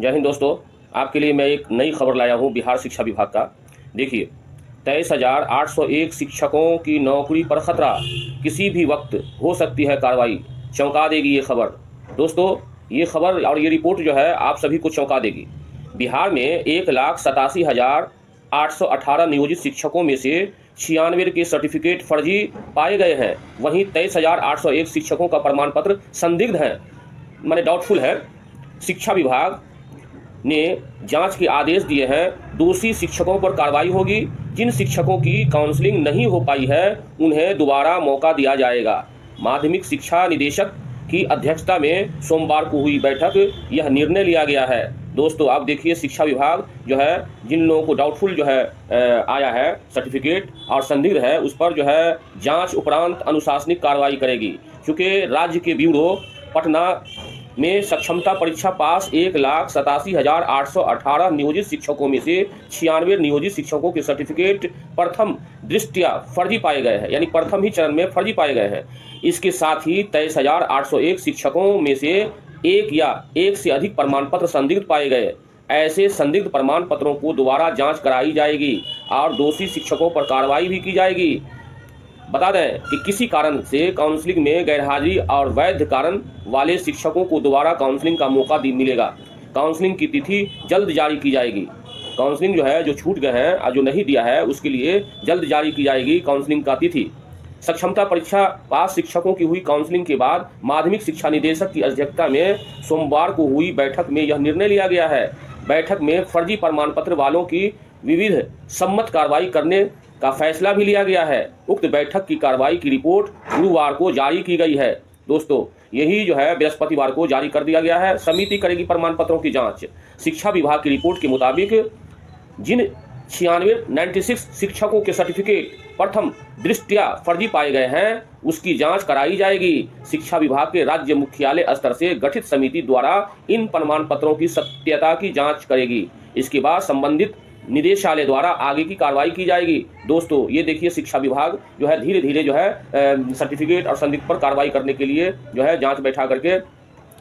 जय हिंद दोस्तों। आपके लिए मैं एक नई खबर लाया हूं बिहार शिक्षा विभाग का। देखिए, 23,801 शिक्षकों की नौकरी पर खतरा, किसी भी वक्त हो सकती है कार्रवाई। चौंका देगी ये खबर। दोस्तों, ये खबर और ये रिपोर्ट जो है आप सभी को चौंका देगी। बिहार में 1,87,818 नियोजित शिक्षकों में से 96 के सर्टिफिकेट फर्जी पाए गए हैं। वहीं 23,801 शिक्षकों का प्रमाण पत्र संदिग्ध है, माने डाउटफुल है। शिक्षा विभाग ने जांच के आदेश दिए हैं। दोषी शिक्षकों पर कार्रवाई होगी। जिन शिक्षकों की काउंसलिंग नहीं हो पाई है उन्हें दोबारा मौका दिया जाएगा। माध्यमिक शिक्षा निदेशक की अध्यक्षता में सोमवार को हुई बैठक यह निर्णय लिया गया है। दोस्तों, आप देखिए, शिक्षा विभाग जो है जिन लोगों को डाउटफुल जो है आया है सर्टिफिकेट और संदिग्ध है, उस पर जो है जांच उपरांत अनुशासनिक कार्रवाई करेगी। क्योंकि राज्य के ब्यूरो पटना में सक्षमता परीक्षा पास 1,87,818 नियोजित शिक्षकों में से 96 नियोजित शिक्षकों के सर्टिफिकेट प्रथम दृष्टया फर्जी पाए गए हैं, यानी प्रथम ही चरण में फर्जी पाए गए हैं। इसके साथ ही 23,801 शिक्षकों में से एक या एक से अधिक प्रमाण पत्र संदिग्ध पाए गए। ऐसे संदिग्ध प्रमाण पत्रों को दोबारा जांच कराई जाएगी और दोषी शिक्षकों पर कार्रवाई भी की जाएगी। बता दें कि किसी कारण से काउंसलिंग में गैरहाजिरी और वैध कारण वाले शिक्षकों को दोबारा काउंसलिंग का मौका मिलेगा। काउंसलिंग की तिथि जल्द जारी की जाएगी। काउंसलिंग जो है, जो छूट गए हैं और जो नहीं दिया है, उसके लिए जल्द जारी की जाएगी काउंसलिंग का तिथि। सक्षमता परीक्षा पास शिक्षकों की हुई काउंसलिंग के बाद माध्यमिक शिक्षा निदेशक की अध्यक्षता में सोमवार को हुई बैठक में यह निर्णय लिया गया है। बैठक में फर्जी प्रमाण पत्र वालों की विविध सम्मत कार्रवाई करने का फैसला भी लिया गया है। उक्त बैठक की कार्रवाई की रिपोर्ट गुरुवार को जारी की गई है। दोस्तों, यही जो है बृहस्पतिवार को जारी कर दिया गया है। समिति करेगी प्रमाण पत्रों की जांच। शिक्षा विभाग की रिपोर्ट के मुताबिक जिन 96 शिक्षकों के सर्टिफिकेट प्रथम दृष्टया फर्जी पाए गए हैं, उसकी जांच कराई जाएगी। शिक्षा विभाग के राज्य मुख्यालय स्तर से गठित समिति द्वारा इन प्रमाण पत्रों की सत्यता की जांच करेगी। इसके बाद संबंधित निदेशालय द्वारा आगे की कार्रवाई की जाएगी। दोस्तों, ये देखिए, शिक्षा विभाग जो है धीरे धीरे जो है सर्टिफिकेट और संदिग्ध पर कार्रवाई करने के लिए जो है जांच बैठा करके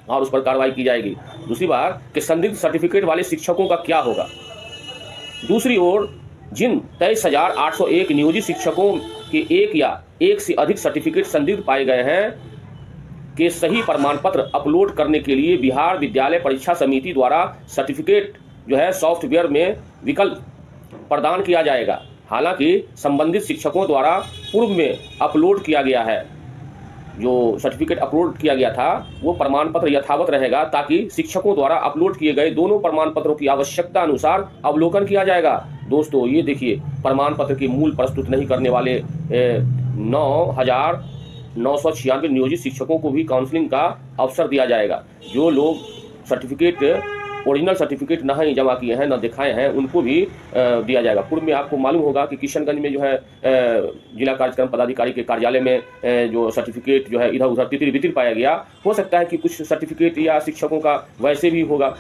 और उस पर कार्रवाई की जाएगी। दूसरी बात कि संदिग्ध सर्टिफिकेट वाले शिक्षकों का क्या होगा। दूसरी ओर जिन 23,801 नियोजित शिक्षकों के एक या एक से अधिक सर्टिफिकेट संदिग्ध पाए गए हैं के सही प्रमाण पत्र अपलोड करने के लिए बिहार विद्यालय परीक्षा समिति द्वारा सर्टिफिकेट जो है सॉफ्टवेयर में विकल्प प्रदान किया जाएगा। हालांकि संबंधित शिक्षकों द्वारा पूर्व में अपलोड किया गया है, जो सर्टिफिकेट अपलोड किया गया था वो प्रमाण पत्र यथावत रहेगा, ताकि शिक्षकों द्वारा अपलोड किए गए दोनों प्रमाण पत्रों की आवश्यकता अनुसार अवलोकन किया जाएगा। दोस्तों, ये देखिए, प्रमाण पत्र के मूल प्रस्तुत नहीं करने वाले 9,996 नियोजित शिक्षकों को भी काउंसलिंग का अवसर दिया जाएगा। जो लोग सर्टिफिकेट ओरिजिनल सर्टिफिकेट नहीं जमा किए हैं, न दिखाए हैं, उनको भी दिया जाएगा। पूर्व में आपको मालूम होगा कि किशनगंज में जो है जिला कार्यक्रम पदाधिकारी के कार्यालय में जो सर्टिफिकेट जो है इधर उधर तितिर बितिर पाया गया। हो सकता है कि कुछ सर्टिफिकेट या शिक्षकों का वैसे भी होगा।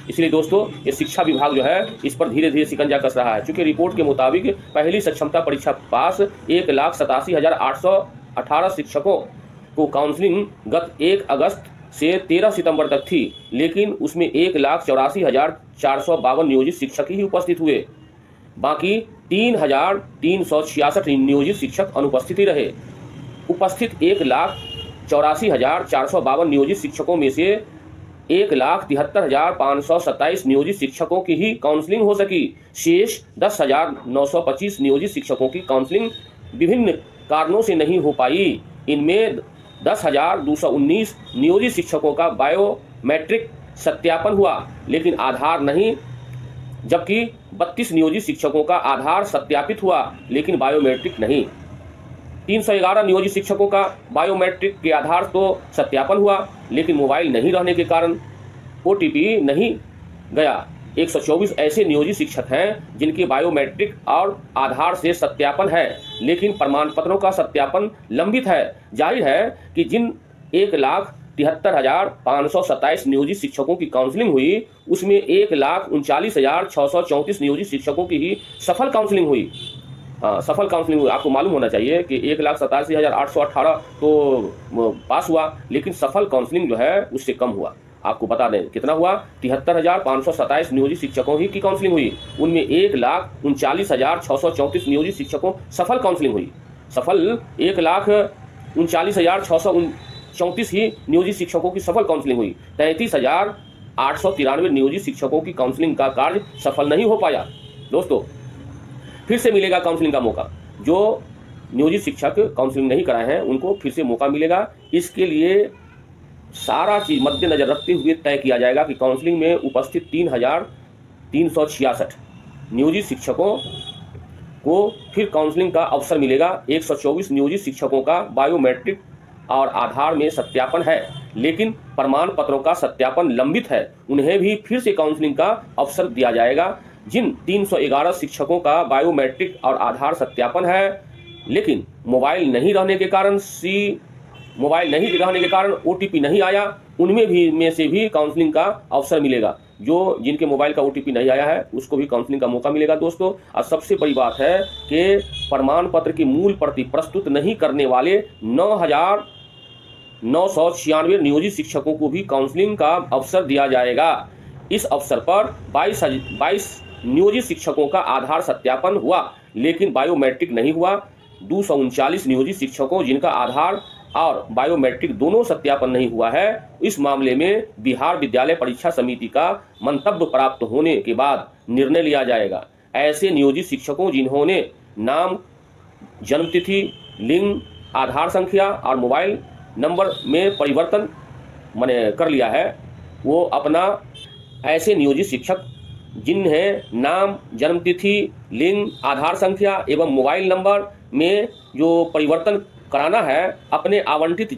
इसलिए दोस्तों, ये शिक्षा विभाग जो है इस पर धीरे धीरे शिकंजा कस रहा है। चूँकि रिपोर्ट के मुताबिक पहली सक्षमता परीक्षा पास 1,87,818 शिक्षकों को काउंसलिंग गत 1 अगस्त से 13 सितंबर तक थी, लेकिन उसमें 1,84,452 नियोजित शिक्षक ही उपस्थित हुए। बाकी 3,366 नियोजित शिक्षक अनुपस्थित ही रहे। उपस्थित 1,84,452 नियोजित शिक्षकों में से 1,73,527 नियोजित शिक्षकों की ही काउंसलिंग हो सकी। शेष 10,925 नियोजित शिक्षकों की काउंसलिंग विभिन्न कारणों से नहीं हो पाई। इनमें 10,219 नियोजित शिक्षकों का बायोमेट्रिक सत्यापन हुआ, लेकिन आधार नहीं, जबकि 32 नियोजित शिक्षकों का आधार सत्यापित हुआ, लेकिन बायोमेट्रिक नहीं। 311 नियोजित शिक्षकों का बायोमेट्रिक के आधार तो सत्यापन हुआ, लेकिन मोबाइल नहीं रहने के कारण OTP नहीं गया। 124 ऐसे नियोजित शिक्षक हैं जिनके बायोमेट्रिक और आधार से सत्यापन है, लेकिन प्रमाण पत्रों का सत्यापन लंबित है। जाहिर है कि जिन 1,73,527 नियोजित शिक्षकों की काउंसलिंग हुई, उसमें 1,39,634 नियोजित शिक्षकों की ही सफल काउंसलिंग हुई। हाँ, सफल काउंसलिंग हुई। आपको मालूम होना चाहिए कि 1,87,818 तो पास हुआ, लेकिन सफल काउंसलिंग जो है उससे कम हुआ। आपको बता दें कितना हुआ, 73,527 नियोजित शिक्षकों ही की काउंसलिंग हुई। उनमें 1,39,634 नियोजित शिक्षकों सफल काउंसलिंग हुई। सफल 1,39,634 ही नियोजित शिक्षकों की सफल काउंसलिंग हुई। 33,893 नियोजित शिक्षकों की काउंसलिंग का कार्य सफल नहीं हो पाया। दोस्तों, फिर से मिलेगा काउंसलिंग का मौका। जो नियोजित शिक्षक काउंसलिंग नहीं कराए हैं उनको फिर से मौका मिलेगा। इसके लिए सारा चीज मद्देनजर रखते हुए तय किया जाएगा कि काउंसलिंग में उपस्थित 3,366 नियोजित शिक्षकों को फिर काउंसलिंग का अवसर मिलेगा। 124 नियोजित शिक्षकों का बायोमेट्रिक और आधार में सत्यापन है, लेकिन प्रमाण पत्रों का सत्यापन लंबित है, उन्हें भी फिर से काउंसलिंग का अवसर दिया जाएगा। जिन 311 शिक्षकों का बायोमेट्रिक और आधार सत्यापन है, लेकिन मोबाइल नहीं रहने के कारण OTP नहीं आया, उनमें में से भी काउंसलिंग का अवसर मिलेगा। जिनके मोबाइल का OTP नहीं आया है उसको भी काउंसलिंग का मौका मिलेगा। दोस्तों, और सबसे बड़ी बात है कि प्रमाण पत्र की मूल प्रति प्रस्तुत नहीं करने वाले 9,996 नियोजित शिक्षकों को भी काउंसलिंग का अवसर दिया जाएगा। इस अवसर पर 22 नियोजित शिक्षकों का आधार सत्यापन हुआ, लेकिन बायोमेट्रिक नहीं हुआ। 239 नियोजित शिक्षकों जिनका आधार और बायोमेट्रिक दोनों सत्यापन नहीं हुआ है, इस मामले में बिहार विद्यालय परीक्षा समिति का मंतव्य प्राप्त होने के बाद निर्णय लिया जाएगा। ऐसे नियोजित शिक्षकों जिन्होंने नाम, जन्मतिथि, लिंग, आधार संख्या और मोबाइल नंबर में परिवर्तन कर लिया है, वो अपना ऐसे नियोजित शिक्षक जिन्हें नाम, जन्मतिथि, लिंग, आधार संख्या एवं मोबाइल नंबर में जो परिवर्तन कराना है, अपने आवंटित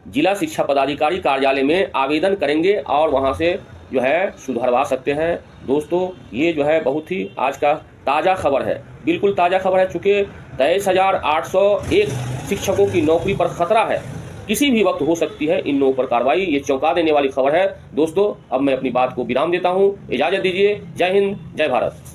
जिला शिक्षा पदाधिकारी कार्यालय में आवेदन करेंगे और वहां से सुधरवा सकते हैं। दोस्तों, ये बहुत ही आज का ताज़ा खबर है, बिल्कुल ताज़ा खबर है। चूँकि 23,801 शिक्षकों की नौकरी पर खतरा है, किसी भी वक्त हो सकती है इन लोगों पर कार्रवाई। ये चौंका देने वाली खबर है। दोस्तों, अब मैं अपनी बात को विराम देता हूँ, इजाज़त दीजिए। जय हिंद, जय भारत।